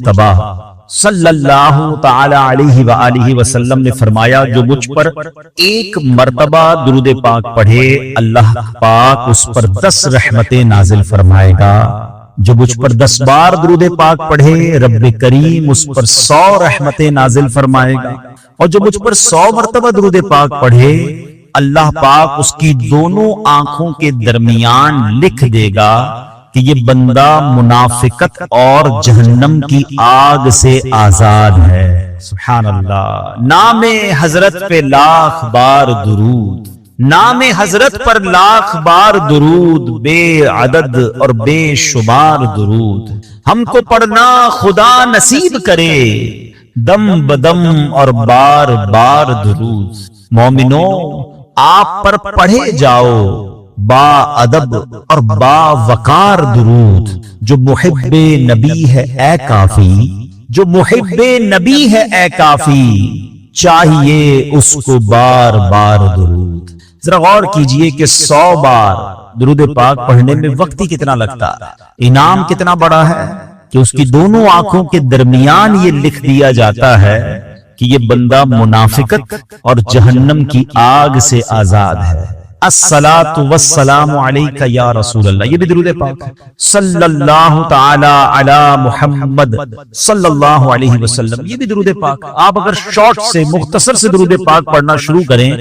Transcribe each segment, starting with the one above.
مجتبی صلی اللہ تعالی علیہ وآلہ وسلم نے فرمایا جو مجھ پر ایک مرتبہ درود پاک پڑھے اللہ پاک اس پر 10 رحمتیں نازل فرمائے گا، جو مجھ پر 10 بار درود پاک پڑھے رب کریم اس پر 100 رحمتیں نازل فرمائے گا، اور جو مجھ پر 100 مرتبہ درود پاک پڑھے اللہ پاک اس کی دونوں آنکھوں کے درمیان لکھ دے گا کہ یہ بندہ منافقت اور جہنم کی آگ سے آزاد ہے۔ سبحان اللہ۔ نام حضرت پہ لاکھ بار درود، نام حضرت پر لاکھ بار درود، بے عدد اور بے شمار درود ہم کو پڑھنا خدا نصیب کرے، دم بدم اور بار بار درود۔ مومنو آپ پر پڑھے جاؤ با ادب اور با وقار درود، جو محب نبی ہے اے کافی، جو محب نبی ہے اے کافی، چاہیے اس کو بار بار درود۔ ذرا غور کیجئے کہ 100 بار درود پاک پڑھنے میں وقت ہی کتنا لگتا ہے، انعام کتنا بڑا ہے کہ اس کی دونوں آنکھوں کے درمیان یہ لکھ دیا جاتا ہے کہ یہ بندہ منافقت اور جہنم کی آگ سے آزاد ہے۔ الصلاۃ والسلام علیک یا رسول اللہ، یہ بھی درود پاک ہے۔ صلی اللہ تعالی علی محمد صلی اللہ علیہ وسلم، یہ بھی درود پاک۔ آپ اگر شارٹ سے مختصر سے درود پاک پڑھنا شروع کریں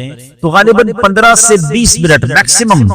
تو غالباً 15 سے 20 منٹ میکسیمم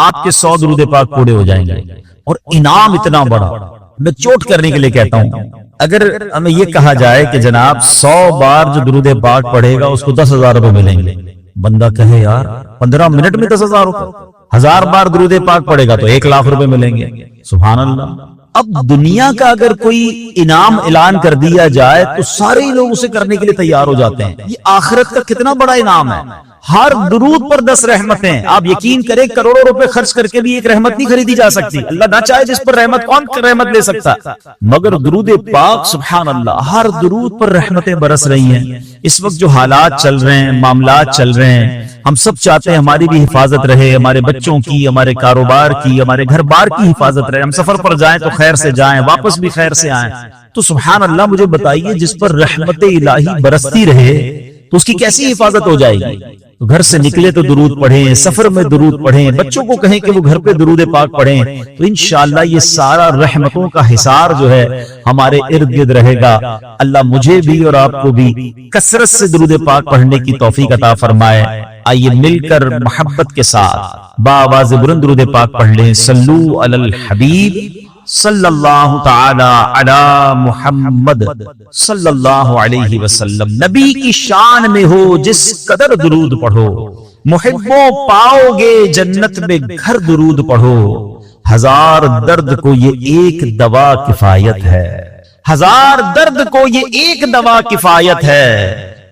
آپ کے 100 درود پاک پورے ہو جائیں گے، اور انعام اتنا بڑا۔ میں چوٹ کرنے کے لیے کہتا ہوں، اگر ہمیں یہ کہا جائے کہ جناب 100 بار جو درود پاک پڑھے گا اس کو 10,000 روپے ملیں گے، بندہ کہے یار 15 منٹ میں 10,000 روپے، 1000 بار درود پاک پڑھے گا تو 1,00,000 روپے ملیں گے۔ سبحان اللہ۔ اب دنیا کا اگر کوئی انعام اعلان کر دیا جائے تو سارے لوگ اسے کرنے کے لیے تیار ہو جاتے ہیں۔ یہ آخرت کا کتنا بڑا انعام ہے، ہر درود پر 10 رحمتیں۔ آپ یقین کریں کروڑوں روپے خرچ کر کے بھی ایک رحمت نہیں خریدی جا سکتی، اللہ نہ چاہے جس پر رحمت کون رحمت لے سکتا، مگر درود پاک سبحان اللہ ہر درود پر رحمتیں برس رہی ہیں۔ اس وقت جو حالات چل رہے ہیں، معاملات چل رہے ہیں، ہم سب چاہتے ہیں ہماری بھی حفاظت رہے، ہمارے بچوں کی، ہمارے کاروبار کی، ہمارے گھر بار کی حفاظت رہے، ہم سفر پر جائیں تو خیر سے جائیں، واپس بھی خیر سے آئیں۔ تو سبحان اللہ مجھے بتائیے جس پر رحمت الہی برستی رہے تو اس کی کیسی حفاظت ہو جائے گی؟ تو گھر سے نکلے تو درود پڑھیں، سفر میں درود پڑھیں، بچوں کو کہیں کہ وہ گھر پہ درود پاک پڑھیں، تو انشاءاللہ یہ سارا رحمتوں کا حصار جو ہے ہمارے ارد گرد رہے گا۔ اللہ مجھے بھی اور آپ کو بھی کثرت سے درود پاک پڑھنے کی توفیق عطا فرمائے۔ آئیے مل کر محبت کے ساتھ بآواز بلند درود پاک پڑھ لیں۔ صلو علی الحبیب صلی اللہ تعالی علی محمد صلی اللہ علیہ وسلم۔ نبی کی شان میں ہو جس قدر درود پڑھو، محبوں پاؤ گے جنت میں گھر درود پڑھو۔ 1000 درد کو یہ ایک دوا کفایت ہے، 1000 درد کو یہ ایک دوا کفایت ہے،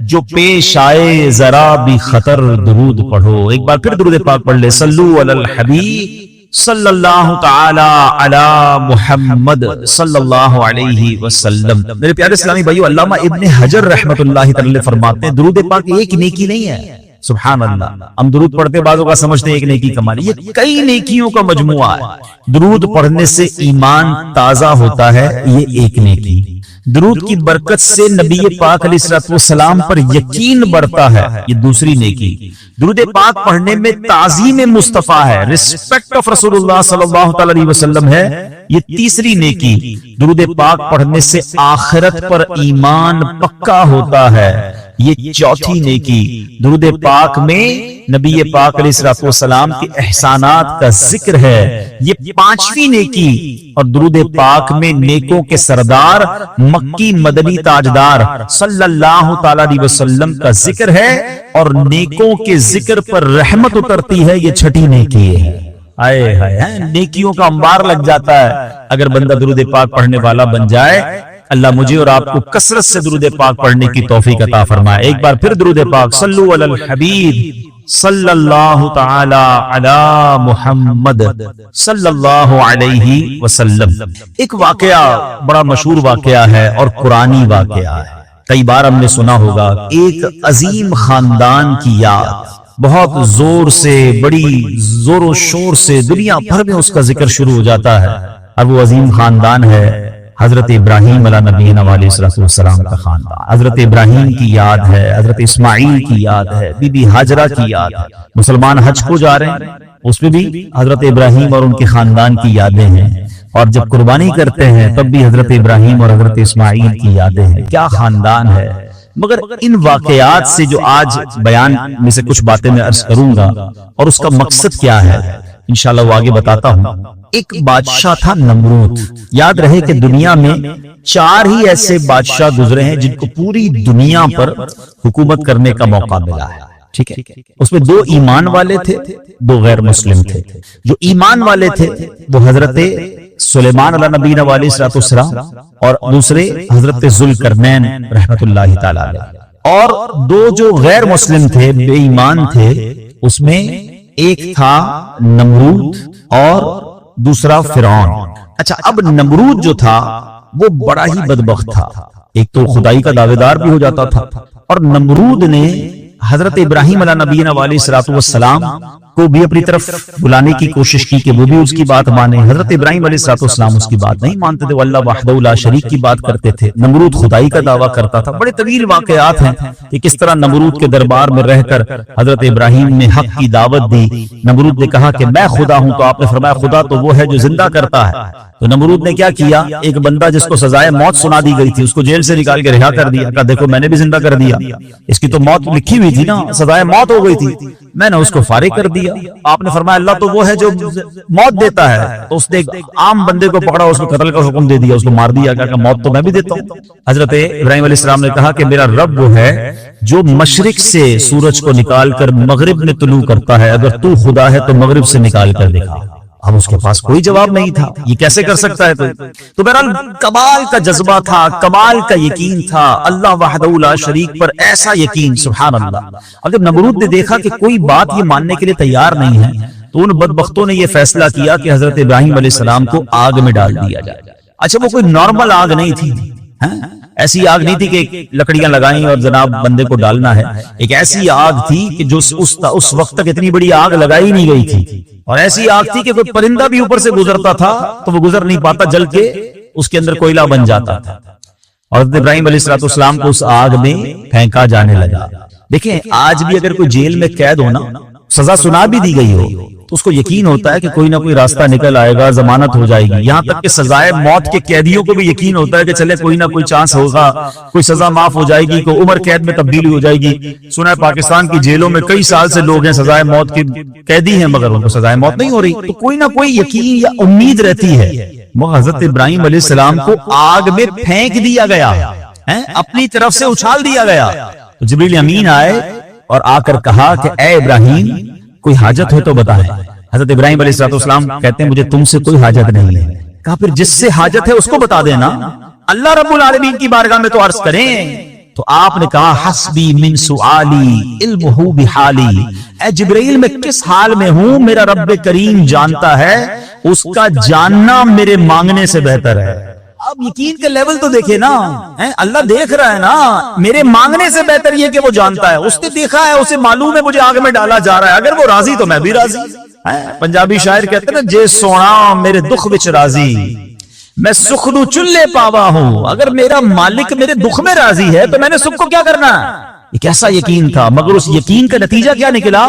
جو پیش آئے ذرا بھی خطر درود پڑھو۔ ایک بار پھر درود پاک پڑھ لے۔ صلو علی الحبیب صلی اللہ تعالی علی محمد صلی اللہ علیہ وسلم۔ میرے پیارے اسلامی بھائیو، علامہ ابن حجر رحمت اللہ تعالی فرماتے ہیں درود پاک ایک نیکی نہیں ہے۔ سبحان اللہ، ہم درود پڑھتے بعضوں کا سمجھتے ہیں ایک نیکی کمالی، یہ کئی نیکیوں کا مجموعہ ہے۔ درود پڑھنے سے ایمان تازہ ہوتا ہے، یہ ایک نیکی۔ درود کی برکت سے نبی پاک علیہ السلام پر یقین بڑھتا ہے، یہ دوسری نیکی۔ درود پاک پڑھنے میں تعظیم مصطفیٰ ہے، ریسپیکٹ آف رسول اللہ صلی اللہ علیہ وسلم ہے، یہ تیسری نیکی۔ درود پاک پڑھنے سے آخرت پر ایمان پکا ہوتا ہے، یہ چوتھی نیکی۔ درود پاک میں نبی پاک علیہ السلام کے احسانات کا ذکر ہے، یہ پانچویں نیکی۔ اور درود پاک میں نیکوں کے سردار مکی مدنی تاجدار صلی اللہ تعالی علیہ وسلم کا ذکر ہے، اور نیکوں کے ذکر پر رحمت اترتی ہے، یہ چھٹی نیکی ہے۔ آئے ہائے، نیکیوں کا انبار لگ جاتا ہے اگر بندہ درود پاک پڑھنے والا بن جائے۔ اللہ مجھے اور آپ کو کثرت سے درود پاک پڑھنے کی توفیق عطا فرمائے۔ ایک بار پھر درود پاک۔ صلو علی الحبیب صلی اللہ تعالی علی محمد صلی اللہ علیہ وسلم۔ ایک واقعہ بڑا مشہور واقعہ ہے اور قرآنی واقعہ ہے، کئی بار ہم نے سنا ہوگا۔ ایک عظیم خاندان کی یاد بہت زور سے، بڑی زور و شور سے دنیا بھر میں اس کا ذکر شروع ہو جاتا ہے، اور وہ عظیم خاندان ہے حضرت ابراہیم علیہ نبینا علیہ السلام کا خاندان. حضرت ابراہیم کی یاد ہے, حضرت اسماعیل کی یاد ہے, بی بی ہاجرہ کی یاد ہے. مسلمان حج کو جا رہے ہیں, اس میں بھی حضرت ابراہیم اور ان کے خاندان کی یادیں ہیں, اور جب قربانی کرتے ہیں تب بھی حضرت ابراہیم اور حضرت اسماعیل کی یادیں ہیں. کیا خاندان ہے. مگر ان واقعات سے جو آج بیان میں سے کچھ باتیں میں عرض کروں گا, اور اس کا مقصد کیا ہے انشاءاللہ وہ آگے بتاتا ہوں. ایک بادشاہ تھا نمرود. یاد رہے کہ دنیا میں 4 ہی ایسے بادشاہ گزرے ہیں جن کو پوری دنیا پر حکومت کرنے کا موقع ملا ہے. ٹھیک ہے, اس میں 2 ایمان والے تھے, 2 غیر مسلم تھے. جو ایمان والے تھے وہ حضرت سلیمان علیہ نبینا علیہ السلام اور دوسرے حضرت ذوالقرنین رحمت اللہ تعالی علیہ. اور 2 جو غیر مسلم تھے, بے ایمان تھے, اس میں ایک تھا نمرود اور دوسرا فرعون. اچھا, اب نمرود جو تھا وہ بڑا ہی بدبخت تھا. ایک تو خدائی کا دعوے دار بھی ہو جاتا تھا, اور نمرود نے حضرت ابراہیم علیہ نبینا علیہ السلام کو بھی اپنی طرف بلانے کی کوشش کی کہ وہ بھی اس کی بات مانے. حضرت ابراہیم علیہ السلام اس کی بات نہیں مانتے تھے, وہ اللہ وحدہ لا شریک کی بات کرتے تھے. نمرود خدائی کا دعویٰ کرتا تھا. بڑے طویل واقعات ہیں کہ کس طرح نمرود کے دربار میں رہ کر حضرت ابراہیم نے حق کی دعوت دی. نمرود نے کہا کہ میں خدا ہوں, تو آپ نے فرمایا خدا تو وہ ہے جو زندہ کرتا ہے. تو نمرود نے کیا کیا, ایک بندہ جس کو سزائے موت سنا دی گئی تھی اس کو جیل سے نکال کے رہا کر دیا. کہا دیکھو میں نے بھی زندہ کر دیا, اس کی تو موت لکھی ہوئی تھی نا, سزائے موت ہو گئی تھی, میں نے اس کو فارغ کر دیا. آپ نے فرمایا اللہ تو وہ ہے جو موت دیتا ہے. تو اس نے ایک عام بندے کو پکڑا, اس کو قتل کا حکم دے دیا, اس کو مار دیا. کہ موت تو میں بھی دیتا ہوں. حضرت ابراہیم علیہ السلام نے کہا کہ میرا رب وہ ہے جو مشرق سے سورج کو نکال کر مغرب میں طلوع کرتا ہے, اگر تو خدا ہے تو مغرب سے نکال کر دکھا. اب اس کے پاس کوئی جواب نہیں تھا, یہ کیسے کر سکتا ہے. تو بہرحال کمال کا جذبہ تھا, کمال کا یقین تھا اللہ وحدہ لا شریک پر, ایسا یقین سبحان اللہ. اب جب نمرود نے دیکھا کہ کوئی بات یہ ماننے کے لیے تیار نہیں ہے, تو ان بدبختوں نے یہ فیصلہ کیا کہ حضرت ابراہیم علیہ السلام کو آگ میں ڈال دیا جائے. اچھا وہ کوئی نارمل آگ نہیں تھی, ایسی آگ نہیں تھی کہ لکڑیاں لگائیں اور جناب بندے کو ڈالنا ہے. ایک ایسی آگ تھی کہ جو اس وقت تک اتنی بڑی آگ لگائی نہیں گئی تھی, اور ایسی آگ تھی کہ کوئی پرندہ بھی اوپر سے گزرتا تھا تو وہ گزر نہیں پاتا, جل کے اس کے اندر کوئلہ بن جاتا تھا. اور حضرت ابراہیم علیہ السلام کو اس آگ میں پھینکا جانے لگا. دیکھیں آج بھی اگر کوئی جیل میں قید ہونا, سزا سنا بھی دی گئی ہو, تو اس کو یقین ہوتا ہے کہ کوئی نہ کوئی راستہ نکل آئے گا, ضمانت ہو جائے گی. یہاں تک کہ سزائے موت کے قیدیوں کو بھی یقین ہوتا ہے کہ چلے کوئی نہ کوئی چانس ہوگا, کوئی سزا معاف ہو جائے گی, کوئی عمر قید میں تبدیلی ہو جائے گی. سنا ہے پاکستان کی جیلوں میں کئی سال سے لوگ ہیں سزائے موت کے قیدی ہیں, مگر ان کو سزائے موت نہیں ہو رہی. تو کوئی نہ کوئی یقین یا امید رہتی ہے. وہ حضرت ابراہیم علیہ السلام کو آگ میں پھینک دیا گیا, اپنی طرف سے اچھال دیا گیا. تو جبریل امین آئے اور آ کر کہا کہ اے ابراہیم کوئی حاجت ہو تو بتائیں. حضرت ابراہیم علیہ السلام کہتے ہیں مجھے تم سے کوئی حاجت نہیں ہے. کہا پھر جس سے حاجت ہے اس کو بتا دینا, اللہ رب العالمین کی بارگاہ میں تو عرض کریں. تو آپ نے کہا حسبی من سؤالی علمہ بحالی, اے جبرائیل میں کس حال میں ہوں میرا رب کریم جانتا ہے, اس کا جاننا میرے مانگنے سے بہتر ہے. اب یقین کا لیول تو دیکھیں نا, اللہ دیکھ رہا ہے نا, میرے مانگنے سے بہتر یہ کہ وہ جانتا ہے. اس نے دیکھا ہے, اسے معلوم ہے مجھے آگ میں ڈالا جا رہا ہے, اگر وہ راضی تو میں بھی راضی. پنجابی شاعر کہتے ہیں نا, جے سونا میرے دکھ وچ راضی میں سکھ نو چلے پاوا ہوں. اگر میرا مالک میرے دکھ میں راضی ہے تو میں نے سکھ کو کیا کرنا ہے. یہ کیسا یقین تھا. مگر اس یقین کا نتیجہ کیا نکلا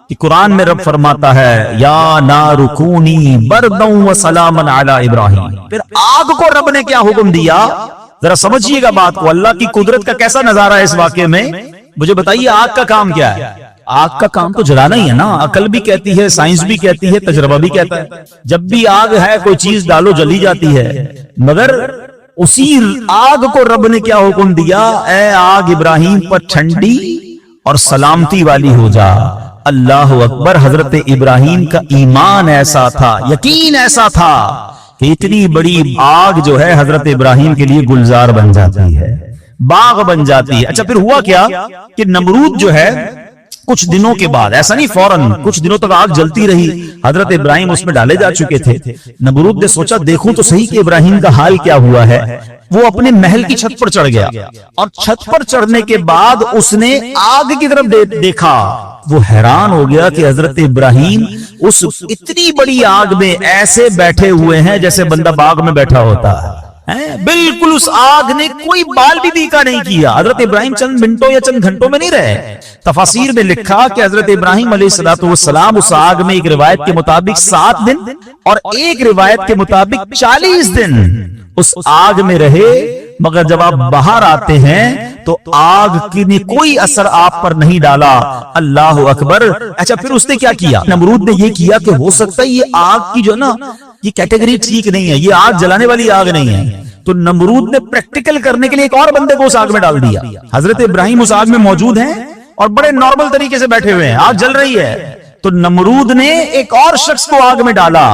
کہ قرآن میں رب فرماتا ہے یا نار کونی برداً و سلاما علی ابراہیم. پھر آگ کو رب نے کیا حکم دیا, ذرا سمجھیے گا بات کو. اللہ کی قدرت کا کیسا نظارہ ہے اس واقعے میں. مجھے بتائیے آگ کا کام کیا ہے. آگ کا کام تو جلانا ہی ہے نا. عقل بھی کہتی ہے, سائنس بھی کہتی ہے, تجربہ بھی کہتا ہے, جب بھی آگ ہے کوئی چیز ڈالو جلی جاتی ہے. مگر اسی آگ کو رب نے کیا حکم دیا, اے آگ ابراہیم پر ٹھنڈی اور سلامتی والی ہو جا. اللہ اکبر. حضرت ابراہیم کا ایمان ایسا تھا, یقین ایسا تھا کہ اتنی بڑی آگ جو ہے حضرت ابراہیم کے لیے گلزار بن جاتی ہے, باغ بن جاتی ہے. اچھا پھر ہوا کیا کہ نمرود جو ہے کچھ دنوں کے بعد, ایسا نہیں فوراً, کچھ دنوں تک آگ جلتی رہی. حضرت ابراہیم اس میں ڈالے جا چکے تھے. نمرود نے سوچا دیکھوں تو صحیح کہ ابراہیم کا حال کیا ہوا ہے. وہ اپنے محل کی چھت پر چڑھ گیا, اور چھت پر چڑھنے کے بعد اس نے آگ کی طرف دیکھا. وہ حیران ہو گیا کہ حضرت ابراہیم اس اتنی بڑی آگ میں ایسے بیٹھے ہوئے ہیں جیسے بندہ باغ میں بیٹھا ہوتا ہے. بالکل اس آگ نے کوئی بال بھی بیکا نہیں کیا. حضرت ابراہیم چند منٹوں یا چند گھنٹوں میں نہیں رہے. تفاسیر میں لکھا کہ حضرت ابراہیم علیہ السلام اس آگ میں ایک روایت کے مطابق 7 دن اور ایک روایت کے مطابق 40 دن اس آگ میں رہے، مگر جب آپ باہر آتے ہیں تو آگ کی نے کوئی اثر آپ پر نہیں ڈالا. اللہ اکبر. اچھا پھر اس نے کیا کیا؟ نمرود نے یہ کیا کہ ہو سکتا ہے یہ آگ کی جو نا یہ کیٹیگری ٹھیک نہیں ہے، یہ آگ جلانے والی آگ نہیں ہے. تو نمرود نے پریکٹیکل کرنے کے لیے ایک اور بندے کو اس آگ میں ڈال دیا. حضرت ابراہیم اس آگ میں موجود ہیں اور بڑے نارمل طریقے سے بیٹھے ہوئے ہیں، آگ جل رہی ہے. تو نمرود نے ایک اور شخص کو آگ میں ڈالا.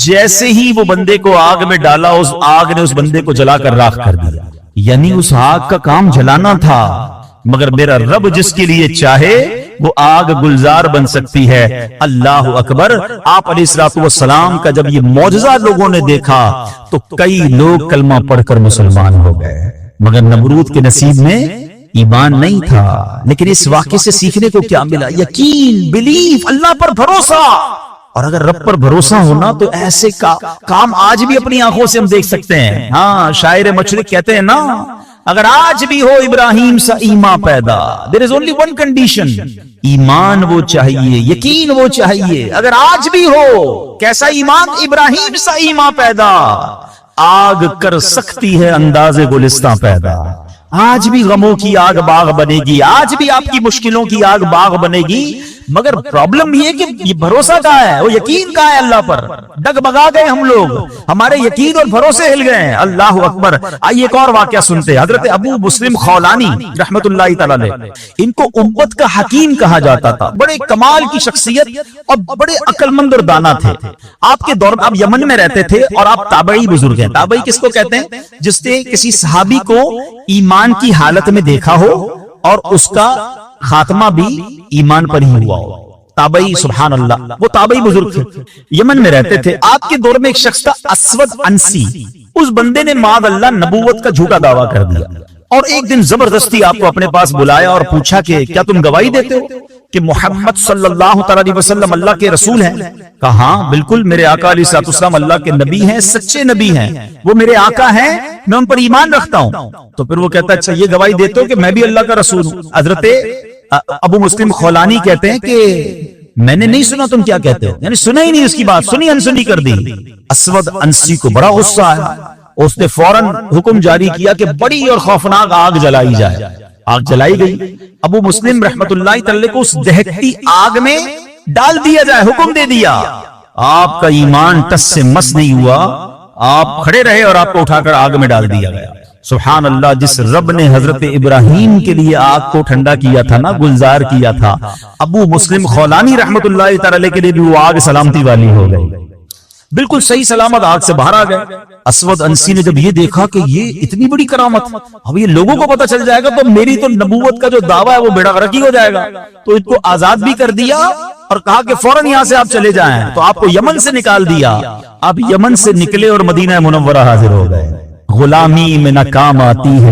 جیسے ہی وہ بندے کو آگ میں ڈالا، اس آگ نے اس بندے کو جلا کر راکھ کر دیا. یعنی اس آگ کا کام جلانا تھا، مگر میرا رب جس کے لیے چاہے وہ آگ گلزار بن سکتی ہے. اللہ اکبر. آپ علیہ السلام کا جب یہ معجزہ لوگوں نے دیکھا تو کئی لوگ کلمہ پڑھ کر مسلمان ہو گئے، مگر نمرود کے نصیب میں ایمان نہیں تھا. لیکن اس واقعے سے سیکھنے کو کیا ملا؟ یقین، بلیف، اللہ پر بھروسہ. اور اگر رب پر بھروسہ ہونا تو ایسے کام آج بھی اپنی آنکھوں سے ہم دیکھ سکتے ہیں. ہاں شاعر مشرق کہتے ہیں نا، اگر آج بھی ہو ابراہیم سا ایمان پیدا، there is only one condition، ایمان وہ چاہیے، یقین وہ چاہیے. اگر آج بھی ہو کیسا ایمان؟ ابراہیم سا ایمان پیدا. آگ کر سکتی ہے انداز گلستاں پیدا. آج بھی غموں کی آگ باغ بنے گی، آج بھی آپ کی مشکلوں کی آگ باغ بنے گی، مگر پرابلم یہ کہ یہ بھروسہ کہاں ہے، وہ یقین کہاں ہے اللہ پر؟ ڈگمگا گئے ہم لوگ، ہمارے یقین اور بھروسے ہل گئے ہیں. اللہ اکبر. آئیے ایک اور واقعہ سنتے ہیں. حضرت ابو مسلم خولانی رحمت اللہ تعالی علیہ، ان کو امت کا حکیم کہا جاتا تھا. بڑے کمال کی شخصیت اور بڑے عقل مند اور دانا تھے. آپ کے دور میں آپ یمن میں رہتے تھے اور آپ تابعی بزرگ ہیں. تابعی کس کو کہتے ہیں؟ جس نے کسی صحابی کو ایمان کی حالت میں دیکھا ہو اور اس کا خاتمہ بھی ایمان پر ہی ہوا ہو. تابعی، سبحان اللہ. وہ تابعی بزرگ تھے، یمن میں رہتے تھے. آپ کے دور میں ایک شخص تھا اسود انسی. اس بندے نے معاذ اللہ نبوت کا جھوٹا دعویٰ کر دیا اور ایک دن زبردستی آپ کو اپنے پاس بلایا اور پوچھا کہ کیا تم گواہی دیتے ہو کہ محمد صلی اللہ علیہ وسلم اللہ کے رسول ہیں؟ کہا ہاں بالکل، میرے آقا علیہ السلام اللہ کے نبی ہیں، سچے نبی ہیں، وہ میرے آقا ہیں، میں ان پر ایمان رکھتا ہوں. تو پھر وہ کہتا ہے اچھا یہ گواہی دیتے ہو کہ میں بھی اللہ کا رسول ہوں؟ حضرت ابو مسلم خولانی کہتے ہیں کہ میں نے نہیں سنا تم کیا کہتے ہو، یعنی سنا ہی نہیں اس کی بات، سنی انسنی کر دی. اسود انسی کو بڑا غصہ آیا. اس نے فوراً حکم جاری کیا کہ بڑی اور خوفناک آگ جلائی جائے. آگ جلائی گئی. ابو مسلم رحمت اللہ تعالی کو اس دہکتی آگ میں ڈال دیا جائے، حکم دے دیا. آپ کا ایمان ٹس سے مس نہیں ہوا، آپ کھڑے رہے اور آپ کو اٹھا کر آگ میں ڈال دیا گیا. سبحان اللہ. جس رب نے حضرت ابراہیم کے لیے آگ کو ٹھنڈا کیا تھا نا، گلزار کیا تھا، ابو مسلم خولانی رحمت اللہ تعالی کے لیے بھی وہ آگ سلامتی والی ہو گئی. بالکل صحیح سلامت آگ سے باہر آ گئے. اسود انسی نے جب یہ دیکھا کہ یہ اتنی بڑی کرامت، اب یہ لوگوں کو پتہ چل جائے گا تو میری تو نبوت کا جو دعویٰ ہے وہ بیڑا غرق ہی ہو جائے گا. تو ان کو آزاد بھی کر دیا اور کہا کہ فوراً یہاں سے آپ چلے جائیں. تو آپ کو یمن سے نکال دیا. آپ یمن سے نکلے اور مدینہ منورہ حاضر ہو گئے. غلامی میں نہ کام آتی ہے